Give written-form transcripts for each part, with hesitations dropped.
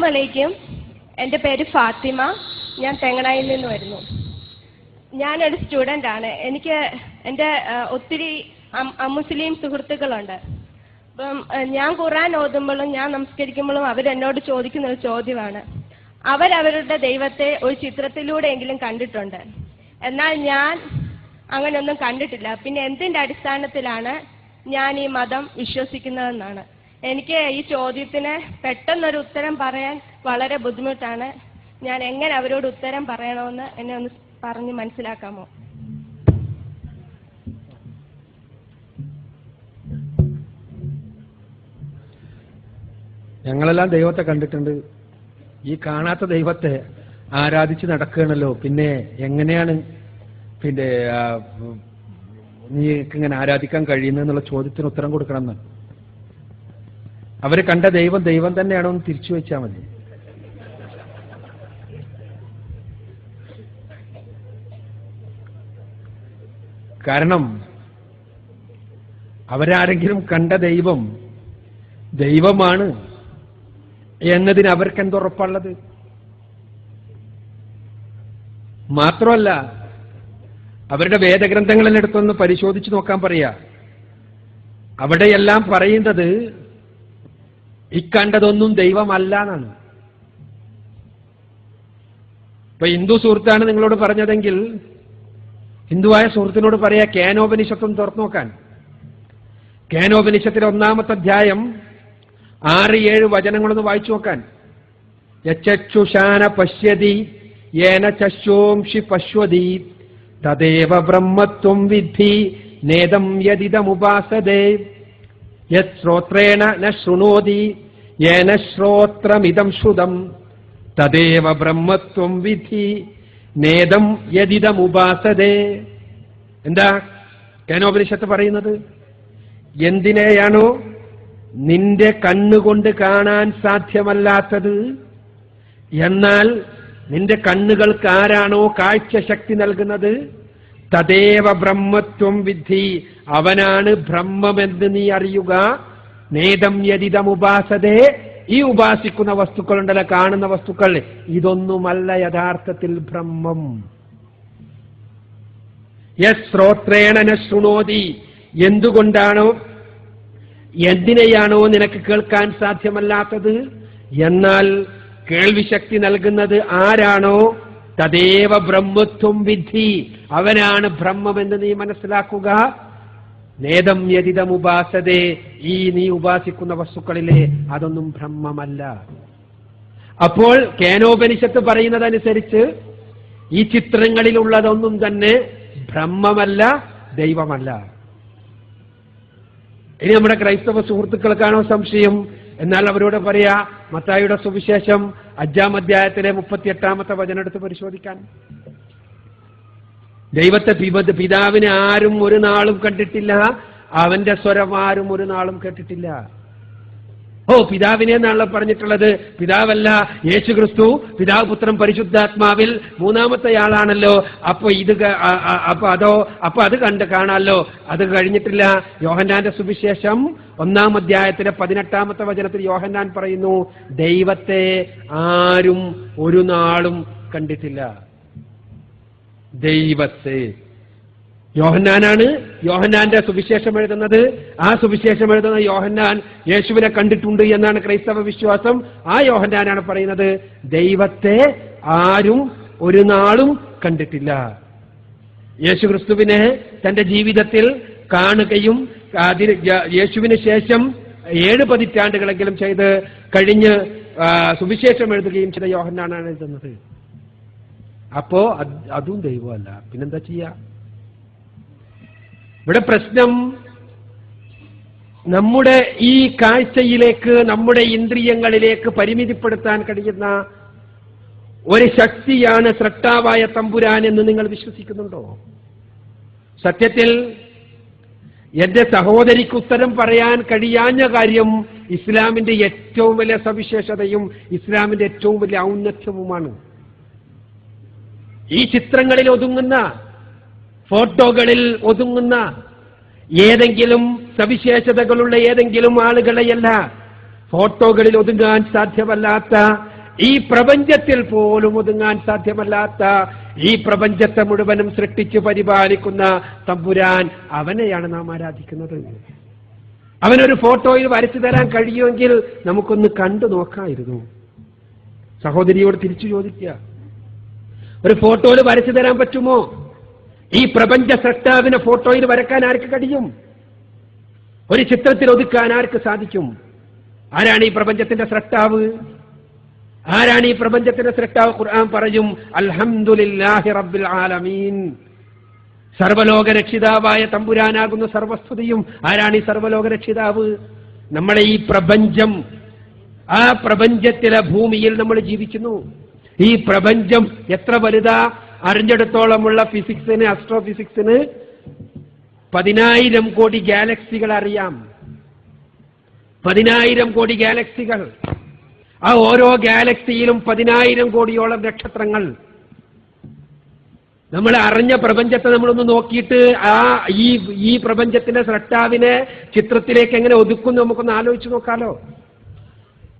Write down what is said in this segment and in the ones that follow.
അസ്സലാമലൈക്കും. എൻ്റെ പേര് ഫാത്തിമ. ഞാൻ തെങ്ങണായിൽ നിന്ന് വരുന്നു. ഞാനൊരു സ്റ്റുഡൻ്റാണ്. എനിക്ക് എൻ്റെ ഒത്തിരി അമുസ്ലിം സുഹൃത്തുക്കളുണ്ട്. അപ്പം ഞാൻ ഖുർആൻ ഓതുമ്പോഴും ഞാൻ നമസ്കരിക്കുമ്പോഴും അവരെന്നോട് ചോദിക്കുന്ന ഒരു ചോദ്യമാണ്, അവരവരുടെ ദൈവത്തെ ഒരു ചിത്രത്തിലൂടെയെങ്കിലും കണ്ടിട്ടുണ്ട്, എന്നാൽ ഞാൻ അങ്ങനെയൊന്നും കണ്ടിട്ടില്ല. പിന്നെ എന്തിൻ്റെ അടിസ്ഥാനത്തിലാണ് ഞാൻ ഈ മതം വിശ്വസിക്കുന്നതെന്നാണ്. എനിക്ക് ഈ ചോദ്യത്തിന് പെട്ടെന്നൊരു ഉത്തരം പറയാൻ വളരെ ബുദ്ധിമുട്ടാണ്. ഞാൻ എങ്ങനെ അവരോട് ഉത്തരം പറയണമെന്ന് എന്നെ ഒന്ന് പറഞ്ഞ് മനസ്സിലാക്കാമോ? ഞങ്ങളെല്ലാം ദൈവത്തെ കണ്ടിട്ടുണ്ട്. ഈ കാണാത്ത ദൈവത്തെ ആരാധിച്ച് നടക്കുകയാണല്ലോ, പിന്നെ എങ്ങനെയാണ് പിന്നെ നീക്കിങ്ങനെ ആരാധിക്കാൻ കഴിയുന്നതെന്നുള്ള ചോദ്യത്തിന് ഉത്തരം കൊടുക്കണമെന്ന്. അവര് കണ്ട ദൈവം ദൈവം തന്നെയാണോ എന്ന് തിരിച്ചു വെച്ചാൽ മതി. കാരണം അവരാരെങ്കിലും കണ്ട ദൈവം ദൈവമാണ് എന്നതിന് അവർക്ക് എന്തുറപ്പുള്ളത്? മാത്രമല്ല, അവരുടെ വേദഗ്രന്ഥങ്ങളിൽ എടുത്തൊന്ന് പരിശോധിച്ച് നോക്കാൻ പറയാ. അവിടെയെല്ലാം പറയുന്നത് ഇക്കണ്ടതൊന്നും ദൈവമല്ല എന്നാണ്. ഇപ്പൊ ഹിന്ദു സുഹൃത്താണ് നിങ്ങളോട് പറഞ്ഞതെങ്കിൽ ഹിന്ദുവായ സുഹൃത്തിനോട് പറയാ കേനോപനിഷത്തും തുറന്നു നോക്കാൻ. കേനോപനിഷത്തിലെ 1-ാമത്തെ അധ്യായം 6-7 വചനങ്ങളൊന്ന് വായിച്ചു നോക്കാൻ. യച്ചക്ഷുഷാന പശ്യതി യേന ചക്ഷോംഷി പശ്വതി തദേവ ബ്രഹ്മത്വം വിദ്ധി നേദം യദിദമുപാസതേ യത് ശ്രോത്രേണ ന ശൃണോതി യേന ശ്രോത്രമിദം ശ്രുതം തദേവ ബ്രഹ്മത്വം വിദ്ധി നേദം യദിദമുപാസതേ. എന്താ കേനോപനിഷത്ത് പറയുന്നത്? എന്തിനെയാണോ നിന്റെ കണ്ണുകൊണ്ട് കാണാൻ സാധ്യമല്ലാത്തത്, എന്നാൽ നിന്റെ കണ്ണുകൾക്ക് ആരാണോ കാഴ്ചശക്തി നൽകുന്നത്, തദേവ ബ്രഹ്മത്വം വിദ്ധി, അവനാണ് ബ്രഹ്മമെന്ന് നീ അറിയുക. നേദം യദിദമുപാസതേ, ഈ ഉപാസിക്കുന്ന വസ്തുക്കളുണ്ടല്ലോ, കാണുന്ന വസ്തുക്കൾ, ഇതൊന്നുമല്ല യഥാർത്ഥത്തിൽ ബ്രഹ്മം. യത് ശ്രോത്രേണ ന ശൃണോതി, എന്തുകൊണ്ടാണോ എന്തിനെയാണോ നിനക്ക് കേൾക്കാൻ സാധ്യമല്ലാത്തത്, എന്നാൽ കേൾവിശക്തി നൽകുന്നത് ആരാണോ, തദേവ ബ്രഹ്മത്വം വിദ്ധി, അവനാണ് ബ്രഹ്മമെന്ന് നീ മനസ്സിലാക്കുക. നേദം യദിദമുപാസതേ, ഈ നീ ഉപാസിക്കുന്ന വസ്തുക്കളിലെ അതൊന്നും ബ്രഹ്മമല്ല. അപ്പോൾ കേനോപനിഷത്ത് പറയുന്നതനുസരിച്ച് ഈ ചിത്രങ്ങളിലുള്ളതൊന്നും തന്നെ ബ്രഹ്മമല്ല, ദൈവമല്ല. ഇനി നമ്മുടെ ക്രൈസ്തവ സുഹൃത്തുക്കൾക്കാണോ സംശയം? എന്നാൽ അവരോട് പറയാ, മത്തായിയുടെ സുവിശേഷം 5-ാം അധ്യായത്തിലെ 38-ാമത്തെ വചനം എടുത്ത് പരിശോധിക്കാൻ. ദൈവത്തെ പിതാവിനെ ആരും ഒരു നാളും കണ്ടിട്ടില്ല, അവന്റെ സ്വരം ആരും ഒരു നാളും കേട്ടിട്ടില്ല. പിതാവിനെ എന്നാണല്ലോ പറഞ്ഞിട്ടുള്ളത്, പിതാവല്ല യേശു ക്രിസ്തു, പിതാവ് പുത്രൻ പരിശുദ്ധാത്മാവിൽ 3-ാമത്തെ ആളാണല്ലോ. അപ്പൊ അത് കാണാമല്ലോ. അത് കഴിഞ്ഞിട്ടില്ല. യോഹന്നാന്റെ സുവിശേഷം 1-ാം അധ്യായത്തിലെ 18-ാമത്തെ വചനത്തിൽ യോഹന്നാൻ പറയുന്നു, ദൈവത്തെ ആരും ഒരു നാളും കണ്ടിട്ടില്ല. ദൈവത്തെ യോഹന്നാനാണ് യോഹന്നാന്റെ സുവിശേഷം എഴുതുന്നത്. ആ സുവിശേഷം എഴുതുന്ന യോഹന്നാൻ യേശുവിനെ കണ്ടിട്ടുണ്ട് എന്നാണ് ക്രൈസ്തവ വിശ്വാസം. ആ യോഹന്നാനാണ് പറയുന്നത്, ദൈവത്തെ ആരും ഒരു നാളും കണ്ടിട്ടില്ല. യേശു ക്രിസ്തുവിനെ തന്റെ ജീവിതത്തിൽ കാണുകയും യേശുവിന് ശേഷം 7 പതിറ്റാണ്ടുകളെങ്കിലും ചെയ്ത് കഴിഞ്ഞ് സുവിശേഷം എഴുതുകയും ചെയ്ത യോഹന്നാനാണ് എഴുതുന്നത്. അപ്പോ അതും ദൈവമല്ല, പിന്നെന്താ ചെയ്യാ? ഇവിടെ പ്രശ്നം നമ്മുടെ ഈ കാഴ്ചയിലേക്ക്, നമ്മുടെ ഇന്ദ്രിയങ്ങളിലേക്ക് പരിമിതിപ്പെടുത്താൻ കഴിയുന്ന ഒരു ശക്തിയാണ് സ്രഷ്ടാവായ തമ്പുരാൻ എന്ന് നിങ്ങൾ വിശ്വസിക്കുന്നുണ്ടോ? സത്യത്തിൽ എന്റെ സഹോദരിക്ക് ഉത്തരം പറയാൻ കഴിയാഞ്ഞ കാര്യം ഇസ്ലാമിന്റെ ഏറ്റവും വലിയ സവിശേഷതയും ഇസ്ലാമിന്റെ ഏറ്റവും വലിയ ഔന്നത്യവുമാണ്. ഈ ചിത്രങ്ങളിൽ ഒതുങ്ങുന്ന, ഫോട്ടോകളിൽ ഒതുങ്ങുന്ന ഏതെങ്കിലും സവിശേഷതകളുള്ള ഏതെങ്കിലും ആളുകളെയല്ല, ഫോട്ടോകളിൽ ഒതുങ്ങാൻ സാധ്യമല്ലാത്ത ഈ പ്രപഞ്ചത്തിൽ പോലും ഒതുങ്ങാൻ സാധ്യമല്ലാത്ത ഈ പ്രപഞ്ചത്തെ മുഴുവനും സൃഷ്ടിച്ച് പരിപാലിക്കുന്ന തമ്പുരാൻ, അവനെയാണ് നാം ആരാധിക്കുന്നത്. അവനൊരു ഫോട്ടോയിൽ വരച്ചു തരാൻ കഴിയുമെങ്കിൽ നമുക്കൊന്ന് കണ്ടു നോക്കായിരുന്നു. സഹോദരിയോട് തിരിച്ചു ചോദിക്കുക, ഒരു ഫോട്ടോയിൽ വരച്ചു തരാൻ പറ്റുമോ? ഈ പ്രപഞ്ച സൃഷ്ടാവിനെ ഫോട്ടോയിൽ വരക്കാൻ ആർക്ക് കഴിയും? ഒരു ചിത്രത്തിൽ ഒതുക്കാൻ ആർക്ക് സാധിക്കും? ആരാണ് ഈ പ്രപഞ്ചത്തിന്റെ സൃഷ്ടാവ്? ആരാണ് ഈ പ്രപഞ്ചത്തിന്റെ സൃഷ്ടാവ്? ഖുർആൻ പറയും, അൽഹംദുലില്ലാഹി റബ്ബിൽ ആലമീൻ. സർവലോക രക്ഷിതാവായ തമ്പുരാനാകുന്ന സർവസ്തുതിയും. ആരാണ് ഈ സർവലോക രക്ഷിതാവ്? നമ്മളെ ഈ പ്രപഞ്ചം, ആ പ്രപഞ്ചത്തിലെ ഭൂമിയിൽ നമ്മൾ ജീവിക്കുന്നു. ഈ പ്രപഞ്ചം എത്ര വലുതാ? അറിഞ്ഞെടുത്തോളമുള്ള ഫിസിക്സിന്, ആസ്ട്രോഫിസിക്സിന് 10,000 കോടി ഗാലക്സികൾ അറിയാം. 10,000 കോടി ഗാലക്സികൾ. ആ ഓരോ ഗാലക്സിയിലും 10,000 കോടിയോളം നക്ഷത്രങ്ങൾ. നമ്മൾ അറിഞ്ഞ പ്രപഞ്ചത്തെ നമ്മളൊന്ന് നോക്കിയിട്ട് ഈ പ്രപഞ്ചത്തിന്റെ സൃഷ്ടാവിനെ ചിത്രത്തിലേക്ക് എങ്ങനെ ഒതുക്കും നമുക്കൊന്ന് ആലോചിച്ച് നോക്കാലോ.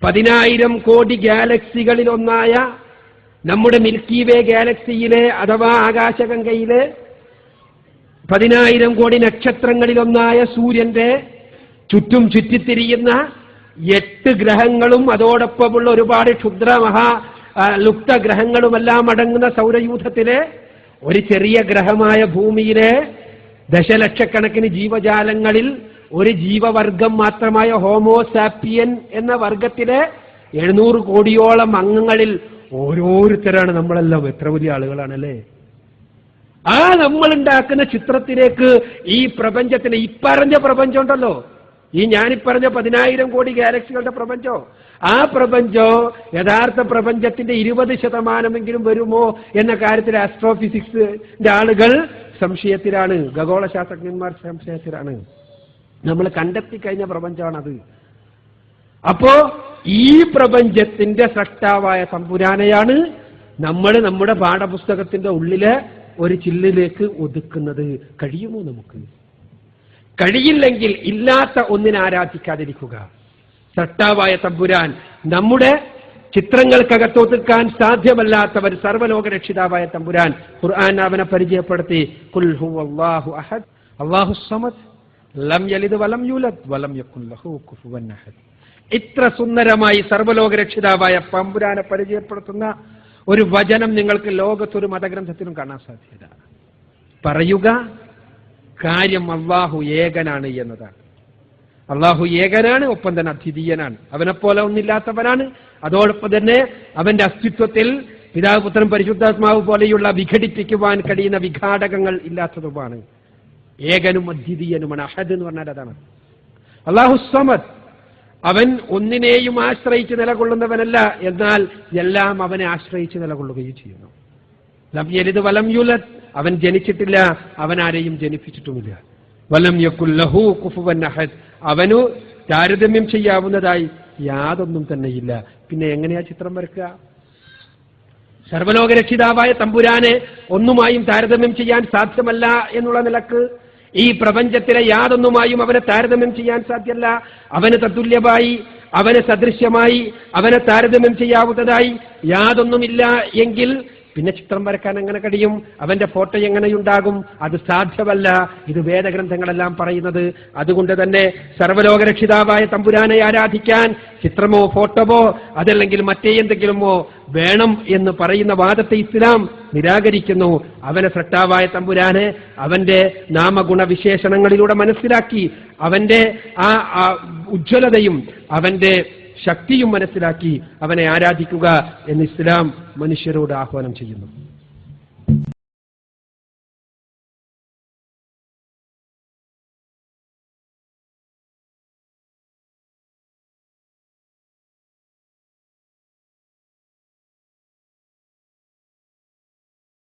10,000 കോടി ഗാലക്സികളിൽ ഒന്നായ നമ്മുടെ മിൽക്കി വേ ഗാലക്സിയിലെ അഥവാ ആകാശഗംഗയിലെ 10,000 കോടി നക്ഷത്രങ്ങളിലൊന്നായ സൂര്യന്റെ ചുറ്റും ചുറ്റിത്തിരിയുന്ന 8 ഗ്രഹങ്ങളും അതോടൊപ്പമുള്ള ഒരുപാട് ക്ഷുദ്ര ലുപ്ത ഗ്രഹങ്ങളുമെല്ലാം അടങ്ങുന്ന സൗരയൂഥത്തിലെ ഒരു ചെറിയ ഗ്രഹമായ ഭൂമിയിലെ ദശലക്ഷക്കണക്കിന് ജീവജാലങ്ങളിൽ ഒരു ജീവവർഗം മാത്രമായ ഹോമോസാപ്പിയൻ എന്ന വർഗത്തിലെ 700 കോടിയോളം അംഗങ്ങളിൽ ഓരോരുത്തരാണ് നമ്മളെല്ലാം. എത്ര വലിയ ആളുകളാണല്ലേ! ആ നമ്മളുണ്ടാക്കുന്ന ചിത്രത്തിലേക്ക് ഈ പ്രപഞ്ചത്തിന്, ഇപ്പറഞ്ഞ പ്രപഞ്ചം ഉണ്ടല്ലോ, ഈ ഞാനിപ്പറഞ്ഞ 10,000 കോടി ഗാലക്സികളുടെ പ്രപഞ്ചം, ആ പ്രപഞ്ചം യഥാർത്ഥ പ്രപഞ്ചത്തിന്റെ 20% വരുമോ എന്ന കാര്യത്തിൽ ആസ്ട്രോഫിസിക്സിന്റെ ആളുകൾ സംശയത്തിലാണ്, ഖഗോള ശാസ്ത്രജ്ഞന്മാർ സംശയത്തിലാണ്. നമ്മൾ കണ്ടെത്തി കഴിഞ്ഞ പ്രപഞ്ചമാണത്. അപ്പോ ഈ പ്രപഞ്ചത്തിന്റെ സൃഷ്ടാവായ തമ്പുരാനെയാണ് നമ്മൾ നമ്മുടെ പാഠപുസ്തകത്തിന്റെ ഉള്ളിലെ ഒരു ചില്ലിലേക്ക് ഒതുക്കുന്നത്. കഴിയുമോ നമുക്ക്? കഴിയില്ലെങ്കിൽ ഇല്ലാത്ത ഒന്നിനെ ആരാധിക്കാതിരിക്കുക. സൃഷ്ടാവായ തമ്പുരാൻ നമ്മുടെ ചിത്രങ്ങൾക്കകത്തൊതുക്കാൻ സാധ്യമല്ലാത്തവർ, സർവ്വലോക രക്ഷിതാവായ തമ്പുരാൻ ഖുർആൻ അവനെ പരിചയപ്പെടുത്തി, ഖുൽ ഹുവല്ലാഹു അഹദ് അല്ലാഹുസ് സമദ് ലം യലിദ് വലം യൂലദ് വലം യകുൽ ലഹു കുഫുവൻ അഹദ്. ഇത്ര സുന്ദരമായി സർവ്വലോക രക്ഷിതാവായ തമ്പുരാനെ പരിചയപ്പെടുത്തുന്ന ഒരു വചനം നിങ്ങൾക്ക് ലോകത്തൊരു മതഗ്രന്ഥത്തിലും കാണാൻ സാധ്യത. പറയുക കാര്യം അല്ലാഹു ഏകനാണ് എന്നതാണ്. അല്ലാഹു ഏകനാണ്, ഒപ്പം തന്നെ അദ്വിതീയനാണ്, അവനെപ്പോലെ ഒന്നില്ലാത്തവനാണ്. അതോടൊപ്പം തന്നെ അവന്റെ അസ്തിത്വത്തിൽ പിതാവ്, പുത്രൻ, പരിശുദ്ധാത്മാവ് പോലെയുള്ള വിഘടിപ്പിക്കുവാൻ കഴിയുന്ന വിഘാടകങ്ങൾ ഇല്ലാത്തതുമാണ്. ഏകനും അദ്വിതീയനുമാണ്. അഹദ് എന്ന് പറഞ്ഞാൽ അതാണ്. അല്ലാഹു സമദ്, അവൻ ഒന്നിനെയും ആശ്രയിച്ച് നിലകൊള്ളുന്നവനല്ല, എന്നാൽ എല്ലാം അവനെ ആശ്രയിച്ച് നിലകൊള്ളുകയും ചെയ്യുന്നു. ലം യലിദ് വലം യൂലദ്, അവൻ ജനിച്ചിട്ടില്ല, അവൻ ആരെയും ജനിപ്പിച്ചിട്ടുമില്ല. വലം യകുൽ ലഹു കുഫുവൻ അഹദ്, അവനു താരതമ്യം ചെയ്യാവുന്നതായി യാതൊന്നും തന്നെയില്ല. പിന്നെ എങ്ങനെയാ ചിത്രം വരക്കുക? സർവ്വലോക രക്ഷിതാവായ തമ്പുരാനെ ഒന്നുമായും താരതമ്യം ചെയ്യാൻ സാധ്യമല്ല എന്നുള്ള നിലക്ക് ഈ പ്രപഞ്ചത്തിലെ യാതൊന്നുമായും അവനെ താരതമ്യം ചെയ്യാൻ സാധ്യമല്ല. അവന് തത്തുല്യമായി, അവന് സദൃശ്യമായി, അവനെ താരതമ്യം ചെയ്യാവുന്നതായി യാതൊന്നുമില്ല എങ്കിൽ പിന്നെ ചിത്രം വരക്കാൻ എങ്ങനെ കഴിയും? അവന്റെ ഫോട്ടോ എങ്ങനെയുണ്ടാകും? അത് സാധ്യമല്ല. ഇത് വേദഗ്രന്ഥങ്ങളെല്ലാം പറയുന്നത്. അതുകൊണ്ട് തന്നെ സർവ്വലോക രക്ഷിതാവായ തമ്പുരാനെ ആരാധിക്കാൻ ചിത്രമോ ഫോട്ടോവോ അതല്ലെങ്കിൽ മറ്റേ എന്തെങ്കിലുമോ വേണം എന്ന് പറയുന്ന വാദത്തെ ഇസ്ലാം നിരാകരിക്കുന്നു. അവനെ സൃഷ്ടാവായ തമ്പുരാനെ അവന്റെ നാമഗുണവിശേഷണങ്ങളിലൂടെ മനസ്സിലാക്കി അവന്റെ ആ ഉജ്ജ്വലതയും അവന്റെ ശക്തിയും മനസ്സിലാക്കി അവനെ ആരാധിക്കുക എന്ന് ഇസ്ലാം മനുഷ്യരോട് ആഹ്വാനം ചെയ്യുന്നു.